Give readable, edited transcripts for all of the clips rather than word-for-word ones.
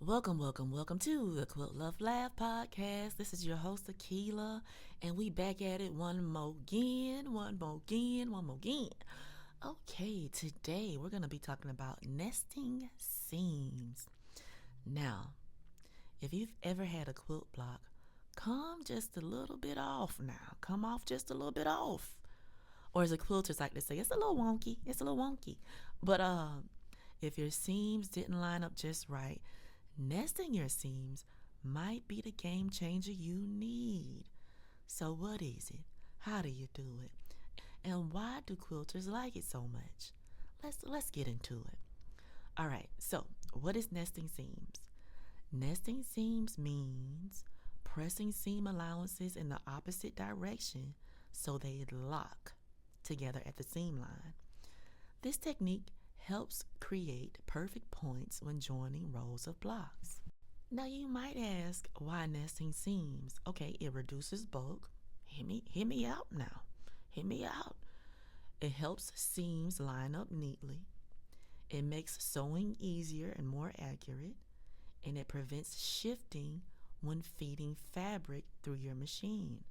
Welcome to the Quilt Love Laugh podcast. This is your host, Akila, and we back at it one more again. Okay, today we're going to be talking about nesting seams. Now, if you've ever had a quilt block, come just a little bit off now. Come off just a little bit off. Or as the quilters like to say, it's a little wonky. But if your seams didn't line up just right, nesting your seams might be the game changer you need. So what is it? How do you do it? And why do quilters like it so much? Let's get into it. All right. So, what is nesting seams? Nesting seams means pressing seam allowances in the opposite direction so they lock together at the seam line. This technique helps create perfect points when joining rows of blocks. Now you might ask, why nesting seams? Okay, it reduces bulk. Hear me out now. Hear me out. It helps seams line up neatly. It makes sewing easier and more accurate. And it prevents shifting when feeding fabric through your machine.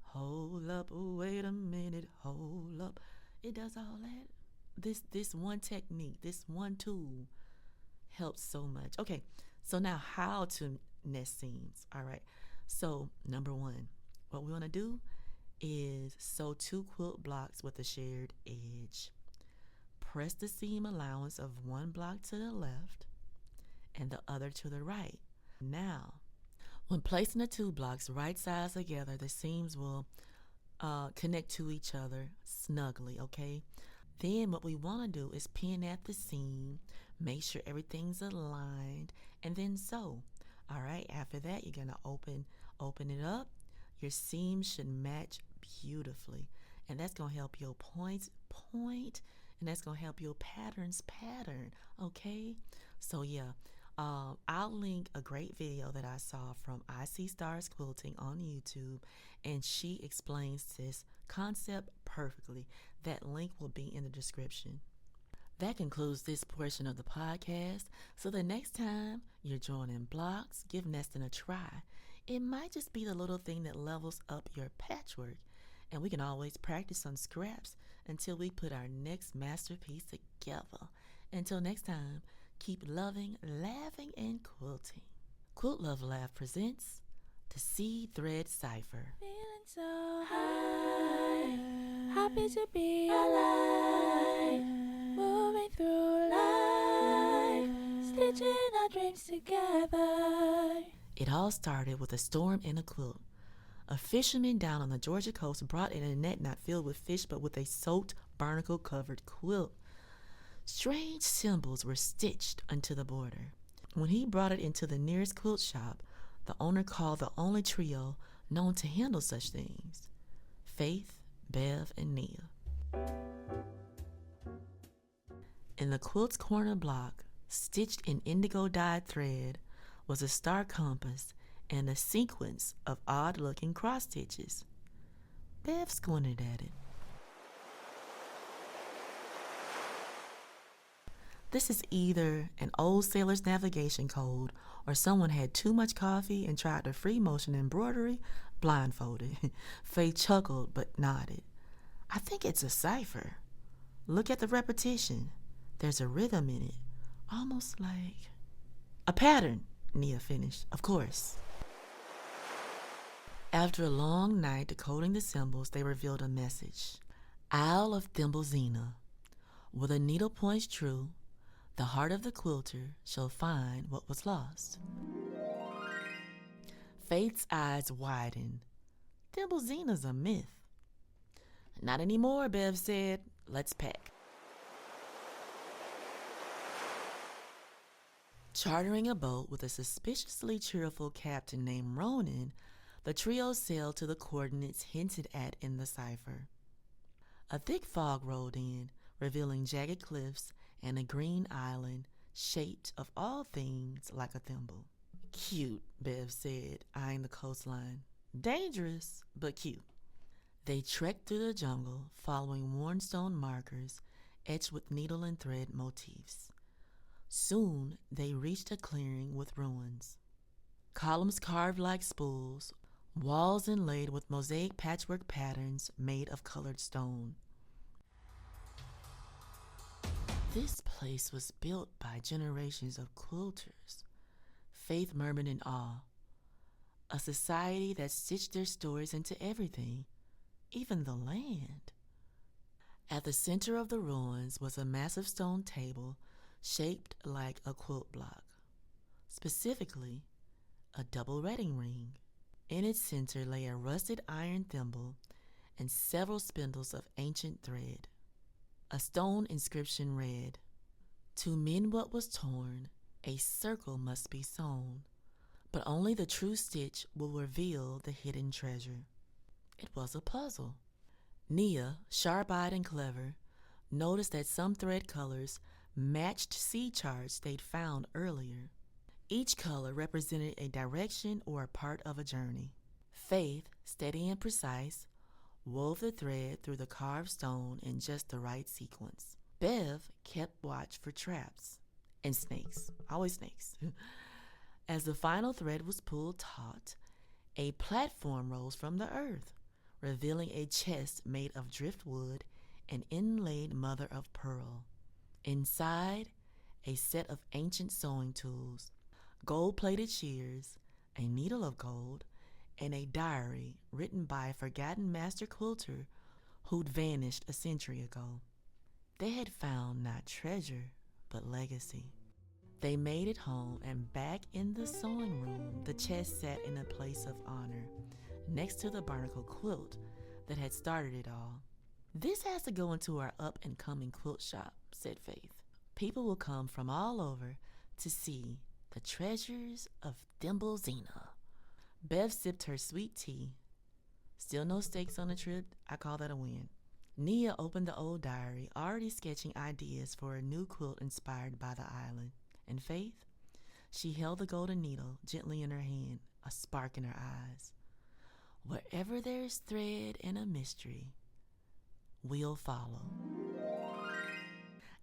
Hold up, wait a minute, hold up. It does all that. This one technique, this one tool helps so much. Okay, so now how to nest seams. All right. So number one, what we want to do is sew two quilt blocks with a shared edge. Press the seam allowance of one block to the left and the other to the right. Now, when placing the two blocks right sides together, the seams will connect to each other snugly, okay? Then what we want to do is pin at the seam, make sure everything's aligned, and then sew. All right, after that, you're going to open it up. Your seam should match beautifully, and that's going to help your points point, and that's going to help your patterns pattern, okay? So yeah, I'll link a great video that I saw from IC Stars Quilting on YouTube, and she explains this concept perfectly. That link will be in the description. That concludes this portion of the podcast. So the next time you're joining blocks, give nesting a try. It might just be the little thing that levels up your patchwork, and we can always practice on scraps until we put our next masterpiece together. Until next time, keep loving, laughing, and quilting. Quilt Love Laugh presents the Seed Thread Cipher. Feeling so high, happy to be alive, moving through life, stitching our dreams together. It all started with a storm in a quilt. A fisherman down on the Georgia coast brought in a net not filled with fish but with a soaked barnacle-covered quilt. Strange symbols were stitched onto the border. When he brought it into the nearest quilt shop, the owner called the only trio known to handle such things: Faith, Bev, and Nia. In the quilt's corner block, stitched in indigo-dyed thread, was a star compass and a sequence of odd-looking cross stitches. Bev squinted at it. This is either an old sailor's navigation code or someone had too much coffee and tried to free motion embroidery blindfolded. Faye chuckled but nodded. I think it's a cipher. Look at the repetition. There's a rhythm in it, almost like a pattern, Nia finished. Of course. After a long night decoding the symbols, they revealed a message. Isle of Thimblezina. Where the needle points true, the heart of the quilter shall find what was lost. Faith's eyes widened. Thimblezina's a myth. Not anymore, Bev said. Let's pack. Chartering a boat with a suspiciously cheerful captain named Ronan, the trio sailed to the coordinates hinted at in the cipher. A thick fog rolled in, revealing jagged cliffs and a green island shaped of all things like a thimble. Cute, Bev said, eyeing the coastline. Dangerous, but cute. They trekked through the jungle, following worn stone markers etched with needle and thread motifs. Soon they reached a clearing with ruins. Columns carved like spools, walls inlaid with mosaic patchwork patterns made of colored stone. This place was built by generations of quilters, Faith murmured in awe. A society that stitched their stories into everything, even the land. At the center of the ruins was a massive stone table shaped like a quilt block, specifically a double wedding ring. In its center lay a rusted iron thimble and several spindles of ancient thread. A stone inscription read, "To mend what was torn, a circle must be sewn, but only the true stitch will reveal the hidden treasure." It was a puzzle. Nia, sharp-eyed and clever, noticed that some thread colors matched sea charts they'd found earlier. Each color represented a direction or a part of a journey. Faith, steady and precise, wove the thread through the carved stone in just the right sequence. Bev kept watch for traps and snakes, always snakes. As the final thread was pulled taut, a platform rose from the earth, revealing a chest made of driftwood and inlaid mother of pearl. Inside, a set of ancient sewing tools, gold-plated shears, a needle of gold, and a diary written by a forgotten master quilter who'd vanished a century ago. They had found not treasure, but legacy. They made it home, and back in the sewing room, the chest sat in a place of honor, next to the barnacle quilt that had started it all. "This has to go into our up-and-coming quilt shop," said Faith. "People will come from all over to see the treasures of Thimblezina." Bev sipped her sweet tea. Still no stakes on the trip. I call that a win. Nia opened the old diary, already sketching ideas for a new quilt inspired by the island. And Faith? She held the golden needle gently in her hand, a spark in her eyes. Wherever there's thread and a mystery, we'll follow.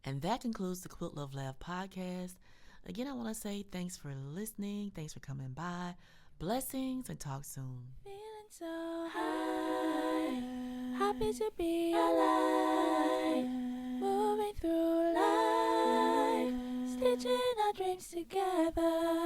And that concludes the Quilt Love Lab podcast. Again, I want to say thanks for listening. Thanks for coming by. Blessings, and talk soon. Feeling so high, happy to be alive, moving through life, stitching our dreams together.